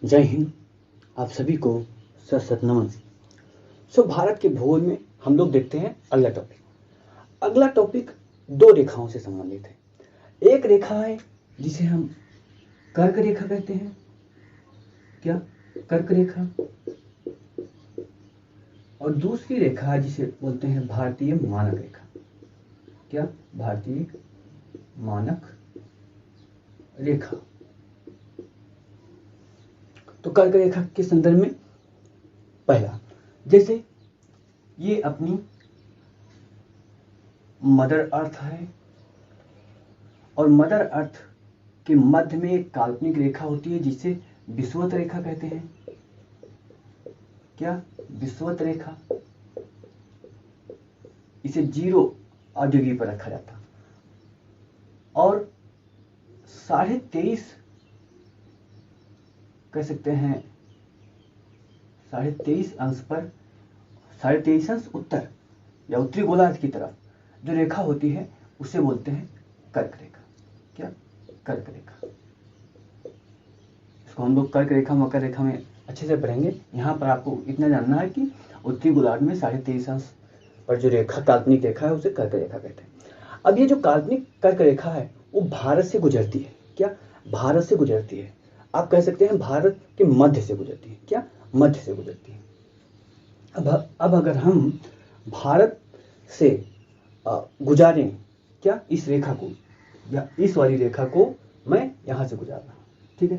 जय हिंद। आप सभी को सत नमन। भारत के भूगोल में हम लोग देखते हैं अगला टॉपिक दो रेखाओं से संबंधित है। एक रेखा है जिसे हम कर्क रेखा कहते हैं। क्या? कर्क रेखा। और दूसरी रेखा है जिसे बोलते हैं भारतीय मानक रेखा। क्या? भारतीय मानक रेखा। तो कर्क रेखा के संदर्भ में पहला, जैसे ये अपनी मदर अर्थ है और मदर अर्थ के मध्य में एक काल्पनिक रेखा होती है जिसे विषुवत रेखा कहते हैं। क्या? विषुवत रेखा। इसे 0 डिग्री पर रखा जाता और 23.5 कह सकते हैं 23.5 अंश पर 23.5 अंश उत्तर या उत्तरी गोलार्ध की तरफ जो रेखा होती है उसे बोलते हैं कर्क रेखा। क्या? कर्क रेखा। इसको हम लोग कर्क रेखा मकर रेखा में अच्छे से पढ़ेंगे। यहाँ पर आपको इतना जानना है कि उत्तरी गोलार्ध में 23.5 अंश पर जो रेखा काल्पनिक रेखा है उसे कर्क रेखा कहते हैं। अब ये जो काल्पनिक कर्क रेखा है वो भारत से गुजरती है। क्या? भारत से गुजरती है। आप कह सकते हैं भारत के मध्य से गुजरती है। क्या? मध्य से गुजरती है। अब अगर हम भारत से गुजारें क्या इस रेखा को या इस वाली रेखा को, मैं यहां से गुजार रहा हूं, ठीक है।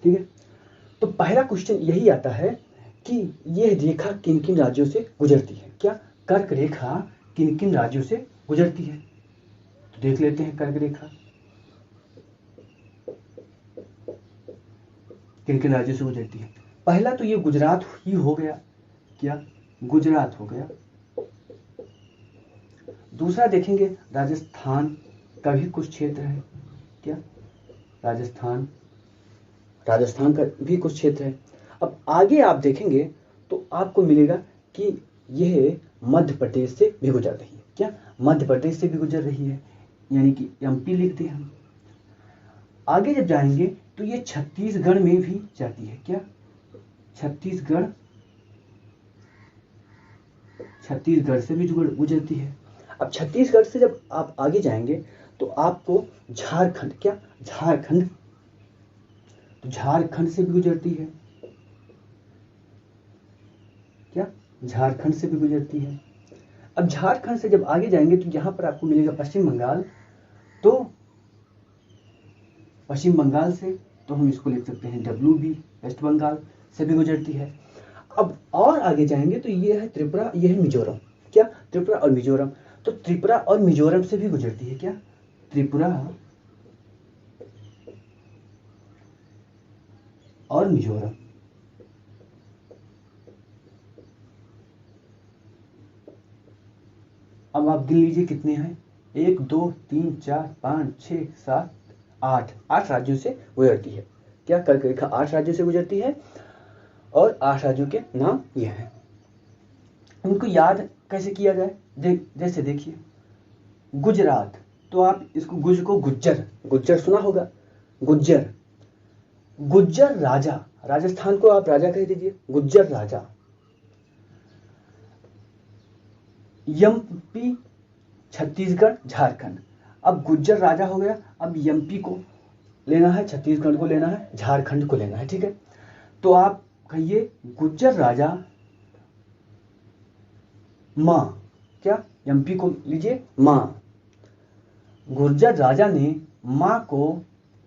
ठीक है, तो पहला क्वेश्चन यही आता है कि यह रेखा किन किन राज्यों से गुजरती है। क्या? कर्क रेखा किन किन राज्यों से गुजरती है, तो देख लेते हैं। कर्क रेखा किन किन राज्यों से गुजरती है। पहला तो ये गुजरात ही हो गया। क्या? गुजरात हो गया। दूसरा देखेंगे राजस्थान का भी कुछ क्षेत्र है। क्या? राजस्थान का भी कुछ क्षेत्र है। अब आगे आप देखेंगे तो आपको मिलेगा कि यह मध्य प्रदेश से भी गुजर रही है। क्या? मध्य प्रदेश से भी गुजर रही है, यानी कि एमपी लिख दिए हम। आगे जब जाएंगे तो ये छत्तीसगढ़ में भी जाती है। क्या? छत्तीसगढ़ से भी गुजरती है। अब छत्तीसगढ़ से जब आप आगे जाएंगे तो आपको झारखंड, क्या? झारखंड से भी गुजरती है। क्या? झारखंड से भी गुजरती है। अब झारखंड से जब आगे जाएंगे तो यहां पर आपको मिलेगा पश्चिम बंगाल। तो पश्चिम बंगाल से तो हम इसको लिख सकते हैं WB, वेस्ट बंगाल से भी गुजरती है। अब और आगे जाएंगे तो ये है त्रिपुरा, ये है मिजोरम। क्या? त्रिपुरा और मिजोरम। तो त्रिपुरा और मिजोरम से भी गुजरती है। क्या? त्रिपुरा और मिजोरम। अब आप गिन लीजिए कितने हैं। 1 2 3 4 5 6 7 8 राज्यों से गुजरती है। क्या? कर्क रेखा 8 राज्यों से गुजरती है और 8 राज्यों के नाम ये हैं। उनको याद कैसे किया जाए? जैसे देखिए गुजरात, तो आप इसको गुज को गुज्जर सुना होगा। गुज्जर राजा, राजस्थान को आप राजा कह दीजिए, गुज्जर राजा। एमपी छत्तीसगढ़ झारखंड। अब गुज्जर राजा हो गया। अब एमपी को लेना है, छत्तीसगढ़ को लेना है, झारखंड को लेना है। ठीक है, तो आप कहिए गुज्जर राजा मां। क्या? एमपी को लीजिए मां। गुर्जर राजा ने मां को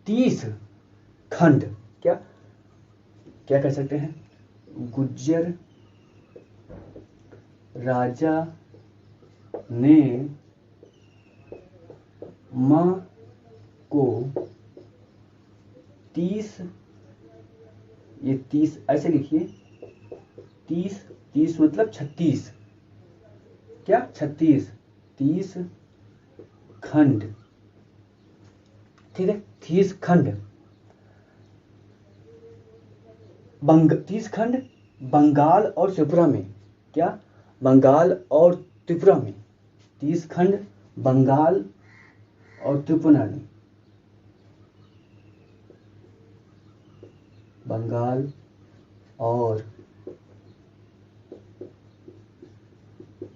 30 खंड, क्या कह सकते हैं, गुज्जर राजा ने मां को 30, ये 30 ऐसे लिखिए, 30 मतलब 36। क्या? 30 खंड। ठीक है, 30 खंड 30 खंड बंगाल और त्रिपुरा में। क्या? बंगाल और त्रिपुरा में 30 खंड बंगाल और त्रिपुरा ने, बंगाल और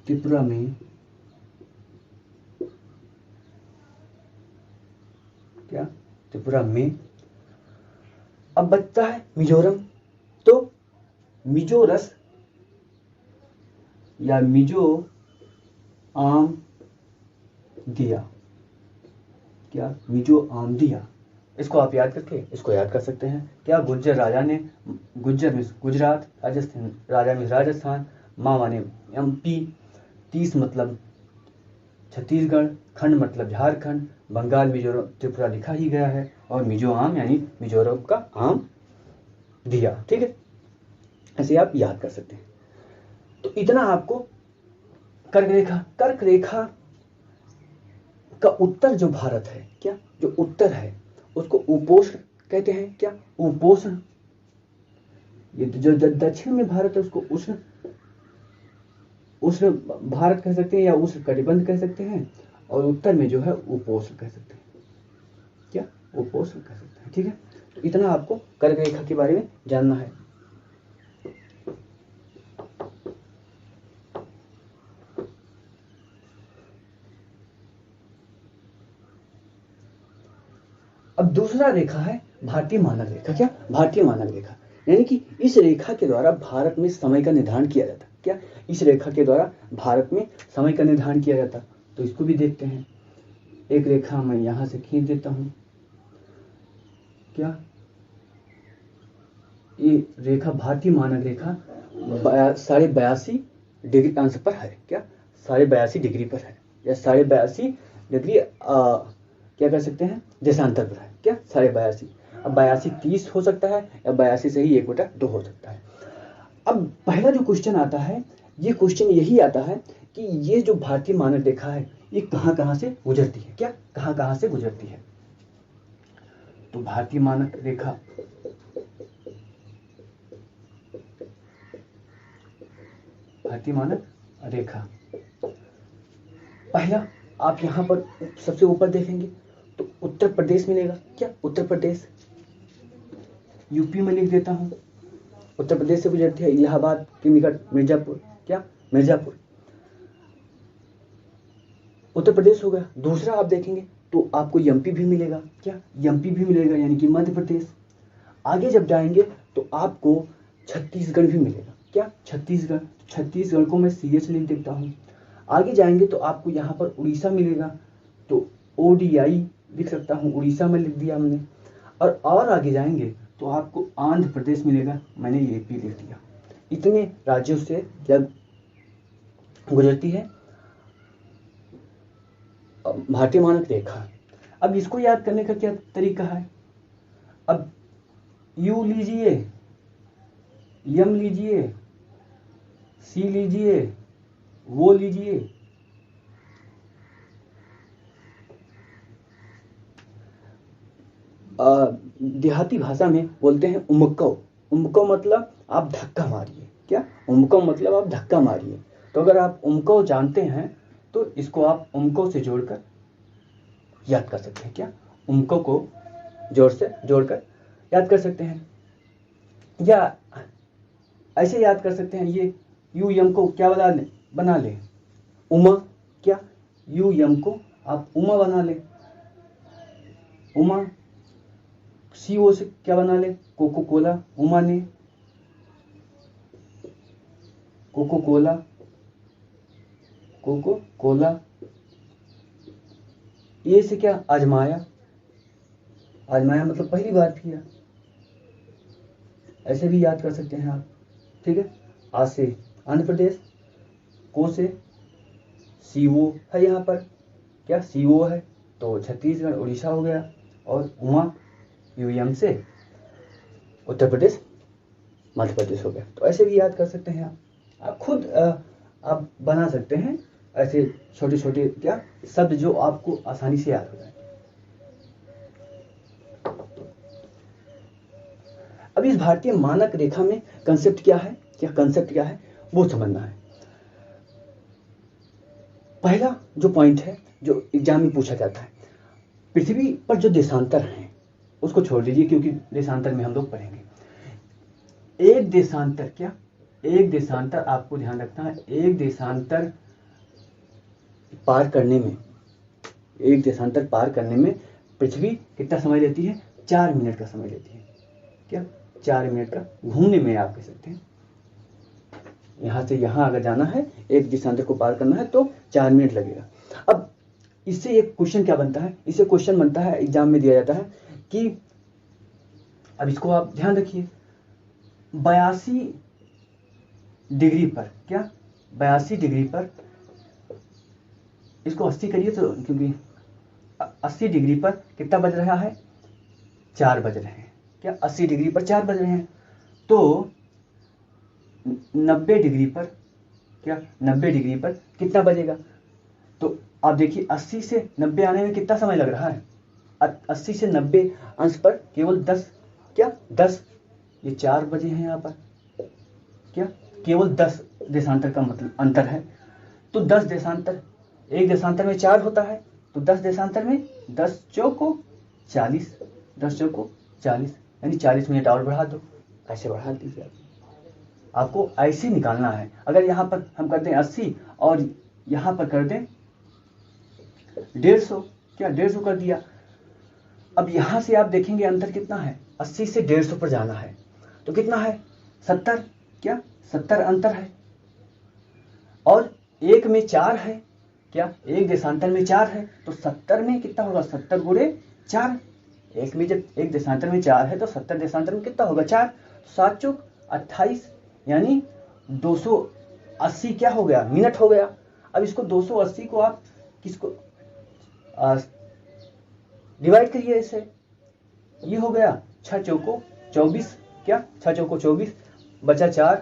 त्रिपुरा में क्या, त्रिपुरा में। अब बचता है मिजोरम, तो मिजोरस या मिजो आम दिया, क्या, मिजो आम दिया। इसको आप याद करके इसको याद कर सकते हैं। क्या, गुज्जर राजा ने, गुज्जर में गुजरात, राजस्थान राजा में राजस्थान, मामा ने MP, 30 मतलब छत्तीसगढ़, खंड मतलब झारखंड, बंगाल, मिजोरम, त्रिपुरा लिखा ही गया है, और मिजो आम यानी मिजोरम का आम दिया। ठीक है, ऐसे आप याद कर सकते हैं। तो इतना आपको कर्क रेखा का उत्तर जो भारत है, क्या, जो उत्तर है उसको उपोष्ण कहते हैं। क्या, उपोष्ण। ये जो दक्षिण में भारत है उसको उष्ण उष्ण भारत कह सकते हैं या उष्ण कटिबंध कह सकते हैं, और उत्तर में जो है उपोष्ण कह सकते हैं। क्या, उपोष्ण कह सकते हैं। ठीक है, तो इतना आपको कर्क रेखा के बारे में जानना है। अब दूसरा रेखा है भारतीय मानक रेखा। क्या, भारतीय मानक रेखा, यानी कि इस रेखा के द्वारा भारत में समय का निर्धारण किया जाता। क्या, इस रेखा के द्वारा भारत में समय का निर्धारण किया जाता। तो इसको भी देखते हैं। एक रेखा मैं यहां से खींच देता हूं। क्या, ये रेखा भारतीय मानक रेखा 82.5 डिग्री अंश पर है। क्या, 82.5 डिग्री पर है, या 82.5 डिग्री क्या कर सकते हैं, देशांतर पर है। क्या, 82.5। अब 82 30 हो सकता है, या 82 से ही 1/2 हो सकता है। अब पहला जो क्वेश्चन आता है, ये क्वेश्चन यही आता है कि ये जो भारतीय मानक रेखा है ये कहां कहां से गुजरती है। क्या, कहां कहां से गुजरती है। तो भारतीय मानक रेखा, भारतीय मानक रेखा, पहला आप यहां पर सबसे ऊपर देखेंगे तो उत्तर प्रदेश मिलेगा। क्या, उत्तर प्रदेश, यूपी में लिख देता हूं, उत्तर प्रदेश से गुजरती है, इलाहाबाद के निकट मिर्जापुर। क्या, मिर्जापुर, उत्तर प्रदेश हो गया। दूसरा आप देखेंगे तो आपको MP भी मिलेगा। क्या, MP भी मिलेगा, यानी कि मध्य प्रदेश। आगे जब जाएंगे तो आपको छत्तीसगढ़ भी मिलेगा। क्या, छत्तीसगढ़, छत्तीसगढ़ को मैं CH लिख देता हूं। आगे जाएंगे तो आपको यहाँ पर उड़ीसा मिलेगा, तो ODI लिख सकता हूँ, उड़ीसा में लिख दिया हमने। और आगे जाएंगे तो आपको आंध्र प्रदेश मिलेगा, मैंने AP लिख दिया। इतने राज्यों से क्या गुजरती है भारतीय मानक रेखा। अब इसको याद करने का क्या तरीका है। अब U लीजिए, M लीजिए, C लीजिए, वो लीजिए, देहाती भाषा में बोलते हैं उमको। उमको मतलब आप धक्का मारिए। क्या, उमको मतलब आप धक्का मारिए। तो अगर आप उमको जानते हैं तो इसको आप उमको से जोड़कर याद कर सकते हैं। क्या, उमको को जोड़कर याद कर सकते हैं, या ऐसे याद कर सकते हैं। ये UM को क्या बना ले, उमा। क्या, UM को आप उमा बना ले, उमा। CO से क्या बना ले, कोको कोला, उमा ने कोको कोला, कोको कोला। ये से क्या, आजमाया, आजमाया मतलब पहली बार किया। ऐसे भी याद कर सकते हैं आप। ठीक है, आ से आंध्र प्रदेश, को से CO है यहाँ पर। क्या, CO है तो छत्तीसगढ़ उड़ीसा हो गया, और उमा UM से उत्तर प्रदेश मध्य प्रदेश हो गया। तो ऐसे भी याद कर सकते हैं आप खुद आप बना सकते हैं ऐसे छोटे छोटे क्या शब्द जो आपको आसानी से याद हो जाए। अब इस भारतीय मानक रेखा में कंसेप्ट क्या है, वो समझना है। पहला जो पॉइंट है जो एग्जाम में पूछा जाता है, पृथ्वी पर जो देशांतर हैं उसको छोड़ दीजिए क्योंकि देशांतर में हम लोग पढ़ेंगे। एक देशांतर, क्या एक देशांतर, आपको ध्यान रखना है, एक देशांतर पार करने में, एक देशांतर पार करने में पृथ्वी कितना समय लेती है? 4 मिनट का समय लेती है। क्या 4 मिनट का घूमने में आप कह सकते हैं। यहां से यहां अगर जाना है, एक देशांतर को पार करना है तो 4 मिनट लगेगा। अब इससे एक क्वेश्चन क्या बनता है, इससे क्वेश्चन बनता है, एग्जाम में दिया जाता है कि, अब इसको आप ध्यान रखिए, 82 डिग्री पर, क्या 82 डिग्री पर, इसको 80 करिए तो, क्योंकि 80 डिग्री पर कितना बज रहा है? 4 बज रहे हैं। क्या 80 डिग्री पर 4 बज रहे हैं? तो 90 डिग्री पर, क्या 90 डिग्री पर कितना बजेगा? तो आप देखिए 80 से 90 आने में कितना समय लग रहा है? 80 से 90 अंश पर केवल 10, क्या 10, ये 4 बजे हैं यहाँ पर, क्या केवल 10 देशांतर का मतलब अंतर है। तो 10 देशांतर, एक देशांतर में 4 होता है, तो 10 देशांतर में 10 चौको 40, 10 चौको 40, यानी 40 मिनट और बढ़ा दो, ऐसे बढ़ा दीजिए। आपको ऐसे निकालना है। अगर यहाँ पर हम कर दें 80 और यहाँ पर कर दें 150, क्या 150 कर दिया। अब यहाँ से आप देखेंगे अंतर कितना है, 80 से 150 पर जाना है तो कितना है? 70, क्या 70 अंतर है। और एक में 4 है, क्या एक देशांतर में 4 है, तो 70 में कितना होगा? 70 गुणे 4। एक में जब एक देशांतर में 4 है तो 70 देशांतर में कितना होगा? 4, 7 चौक 28, यानी 280 क्या हो गया? मिनट हो गया। अब इसको 280 को आप किसको डिवाइड करिए इससे, ये हो गया 6 चौको 24, क्या 6 चौको 24, बचा 4,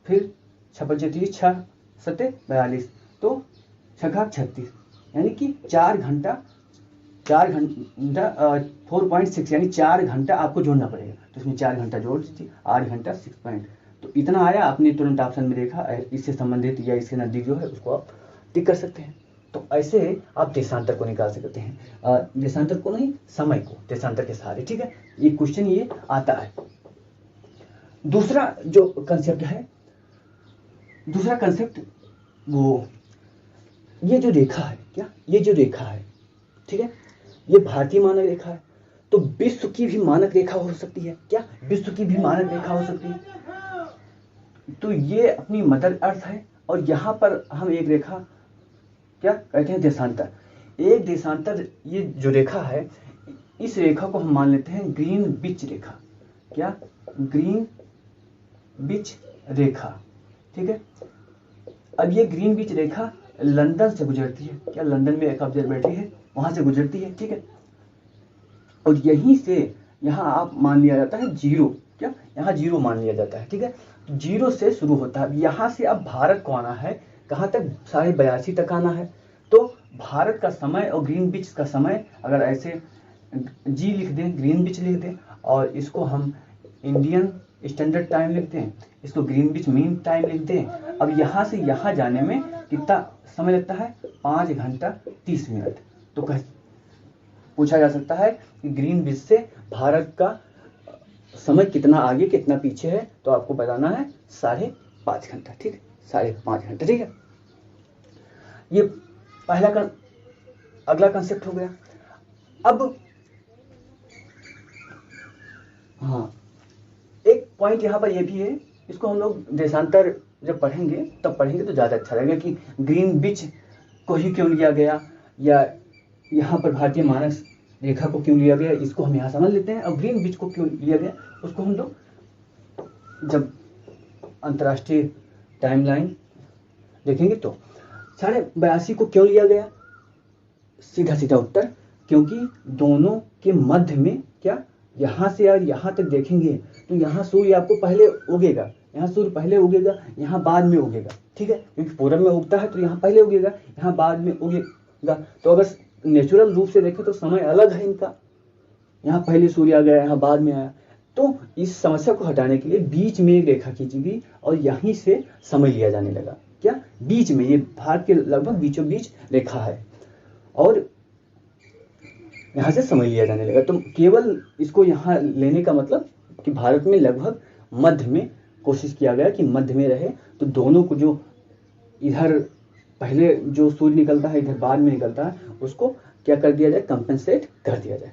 फिर 6 पंचे 30, 6 सत्ते 42, तो 6 36, यानी कि 4 घंटा 4.6, यानी 4 घंटा आपको जोड़ना पड़ेगा। तो इसमें 4 घंटा जोड़ दीजिए, 8 घंटा 6 पॉइंट, तो इतना आया। आपने तुरंत ऑप्शन में देखा, इससे संबंधित या इसके नजदीक जो है उसको आप टिक कर सकते हैं। तो ऐसे आप देशांतर को निकाल सकते हैं, देशांतर को नहीं, समय को देशांतर के सहारे, ठीक है। ये क्वेश्चन ये आता है। दूसरा जो कंसेप्ट है, दूसरा कंसेप्ट वो ये जो रेखा है, क्या ये जो रेखा है, ठीक है, ये भारतीय मानक रेखा है, तो विश्व की भी मानक रेखा हो सकती है। क्या विश्व की भी मानक रेखा हो सकती है? तो ये अपनी मदर अर्थ है और यहाँ पर हम एक रेखा क्या कहते हैं? देशांतर। एक देशांतर, ये जो रेखा है, इस रेखा को हम मान लेते हैं ग्रीनविच रेखा। क्या ग्रीनविच रेखा, ठीक है। अब ये ग्रीनविच रेखा लंदन से गुजरती है, क्या लंदन में एक ऑब्जर्वेटरी है, वहां से गुजरती है, ठीक है। और यहीं से यहाँ आप मान लिया जाता है 0, क्या यहाँ 0 मान लिया जाता है, ठीक है। 0 से शुरू होता है। यहाँ से अब भारत को आना है, कहाँ तक? 82.5 तक आना है। तो भारत का समय और ग्रीनविच का समय अगर ऐसे जी लिख दें, ग्रीनविच लिख दें, और इसको हम इंडियन स्टैंडर्ड टाइम लिखते हैं, इसको ग्रीनविच मीन टाइम लिखते हैं। अब यहाँ से यहाँ जाने में कितना समय लगता है? 5 घंटा 30 मिनट। तो पूछा जा सकता है कि ग्रीनविच से भारत का समय कितना आगे कितना पीछे है, तो आपको बताना है 5.5 घंटा, ठीक है, 5.5 घंटा, ठीक है। ये पहला अगला कंसेप्ट हो गया। अब हाँ, एक पॉइंट यहाँ पर ये भी है, इसको हम लोग देशांतर जब पढ़ेंगे तब पढ़ेंगे तो ज़्यादा अच्छा लगेगा कि ग्रीनविच को ही क्यों लिया गया, या यहाँ पर भारतीय मानक रेखा को क्यों लिया गया, इसको हम यहाँ समझ लेते हैं। और ग्रीनविच को क्यों लिया गया उसको हम लोग जब अंतर्राष्ट्रीय टाइमलाइन देखेंगे तो। 82.5 को क्यों लिया गया? सीधा सीधा उत्तर, क्योंकि दोनों के मध्य में, क्या यहाँ से यार यहाँ तक देखेंगे तो यहाँ सूर्य आपको पहले उगेगा, यहाँ सूर्य पहले उगेगा, यहाँ बाद में उगेगा, ठीक है, क्योंकि पूरब में उगता है तो यहाँ पहले उगेगा, यहाँ बाद में उगेगा। तो अगर नेचुरल रूप से देखें तो समय अलग है इनका, यहाँ पहले सूर्य आ गया, यहाँ बाद में आया। तो इस समस्या को हटाने के लिए बीच में एक रेखा खींची गई और यहीं से समय लिया जाने लगा। क्या बीच में, ये भारत के लगभग बीचों बीच रेखा है और यहाँ से समझ लिया जाने लगा। तो केवल इसको यहाँ लेने का मतलब कि भारत में लगभग मध्य में कोशिश किया गया कि मध्य में रहे, तो दोनों को जो इधर पहले जो सूर्य निकलता है, इधर बाद में निकलता है, उसको क्या कर दिया जाए, कंपेंसेट कर दिया जाए।